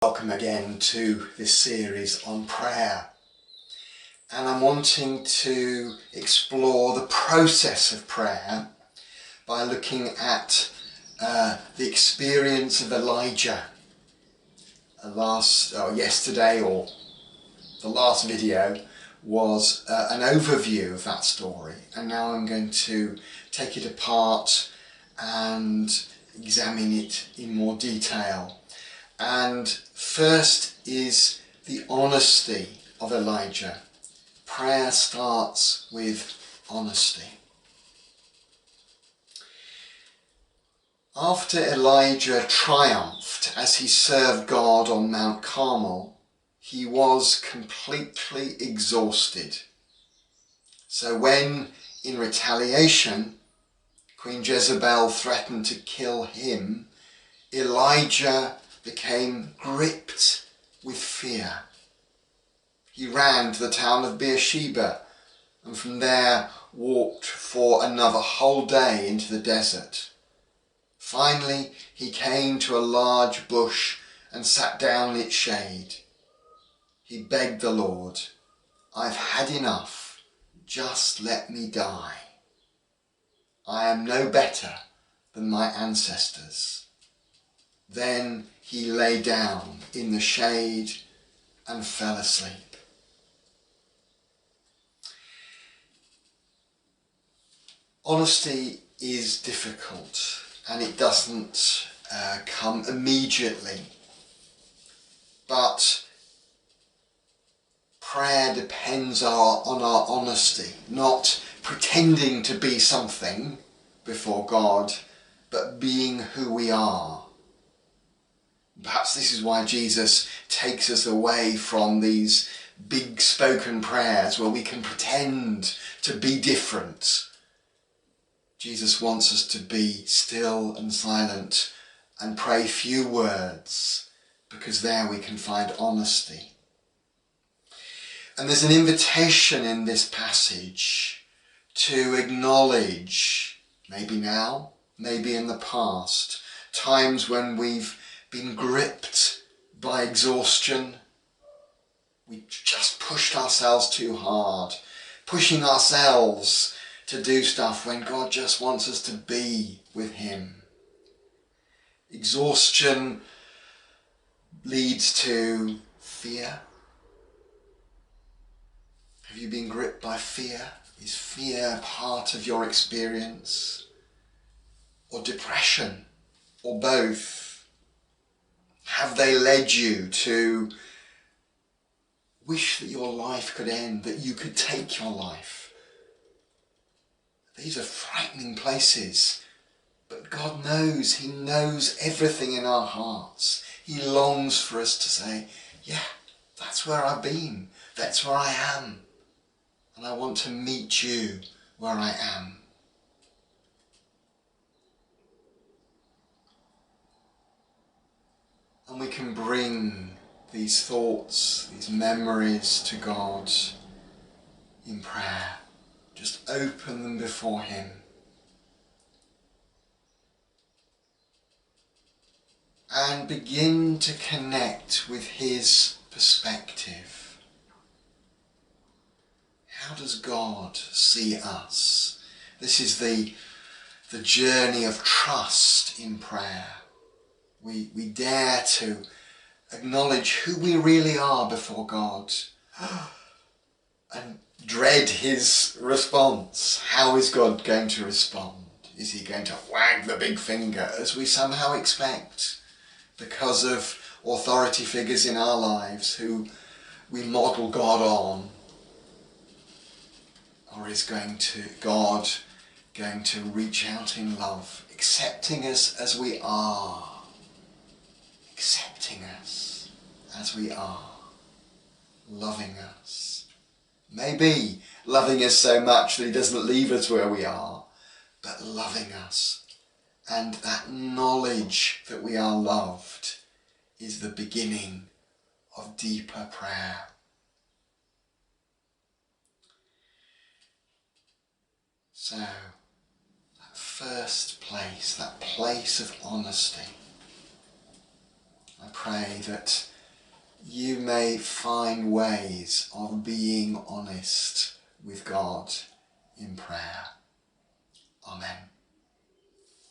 Welcome again to this series on prayer, and I'm wanting to explore the process of prayer by looking at the experience of Elijah. Yesterday, or the last video, was an overview of that story, and now I'm going to take it apart and examine it in more detail. And first is the honesty of Elijah. Prayer starts with honesty. After Elijah triumphed as he served God on Mount Carmel, he was completely exhausted. So when, in retaliation, Queen Jezebel threatened to kill him, Elijah became gripped with fear. He ran to the town of Beersheba and from there walked for another whole day into the desert. Finally, he came to a large bush and sat down in its shade. He begged the Lord, "I've had enough. Just let me die. I am no better than my ancestors." Then he lay down in the shade and fell asleep. Honesty is difficult, and it doesn't come immediately. But prayer depends on our honesty, not pretending to be something before God, but being who we are. Perhaps this is why Jesus takes us away from these big spoken prayers where we can pretend to be different. Jesus wants us to be still and silent and pray few words, because there we can find honesty. And there's an invitation in this passage to acknowledge, maybe now, maybe in the past, times when we've been gripped by exhaustion. We just pushed ourselves too hard, pushing ourselves to do stuff when God just wants us to be with Him. Exhaustion leads to fear. Have you been gripped by fear? Is fear part of your experience? Or depression? Or both? Have they led you to wish that your life could end, that you could take your life? These are frightening places, but God knows. He knows everything in our hearts. He longs for us to say, yeah, that's where I've been. That's where I am. And I want to meet you where I am. And we can bring these thoughts, these memories to God in prayer. Just open them before Him. And begin to connect with His perspective. How does God see us? This is the journey of trust in prayer. We dare to acknowledge who we really are before God and dread His response. How is God going to respond? Is He going to wag the big finger as we somehow expect because of authority figures in our lives who we model God on? Or is God going to reach out in love, accepting us as we are? Accepting us as we are, loving us. Maybe loving us so much that He doesn't leave us where we are, but loving us. And that knowledge that we are loved is the beginning of deeper prayer. So, that first place, that place of honesty, I pray that you may find ways of being honest with God in prayer.